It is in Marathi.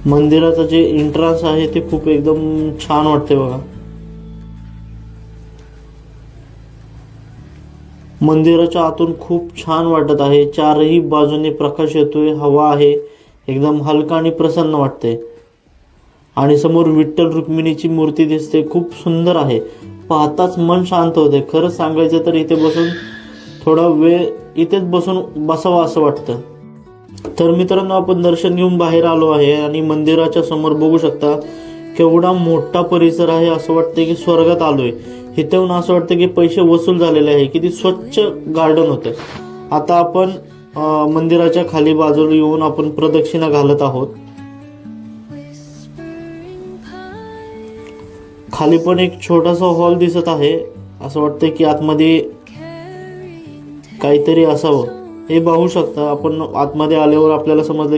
मंदिराचं जे एंट्रन्स आहे ते खूप एकदम छान वाटते बघा. मंदिराच्या आतून खूप छान वाटत आहे. चारही बाजूने प्रकाश येतोय, हवा आहे, एकदम हलका आणि प्रसन्न वाटते. आणि समोर विठ्ठल रुक्मिणीची मूर्ती दिसते, खूप सुंदर आहे. पाहताच मन शांत होते. खरंच सांगायचं तर इथे बसून थोडा वेळ इथेच बसावं असं वाटतं. तर मित्रांनो, आपण दर्शन घेऊन बाहेर आलो आहे आणि मंदिराच्या समोर बघू शकता केवढा मोठा परिसर आहे. असं वाटतं की स्वर्गात आलोय. इथून असं वाटतं की पैसे वसूल झालेले आहे. किती स्वच्छ गार्डन होतं. आता आपण मंदिराच्या खाली बाजूला येऊन आपण प्रदक्षिणा घालत आहोत. खाली पण एक छोटासा हॉल दिसत आहे. असं वाटतं की आतमध्ये काहीतरी असावं. हे पाहू शकता आपण. आतमध्ये आल्यावर आपल्याला समजलं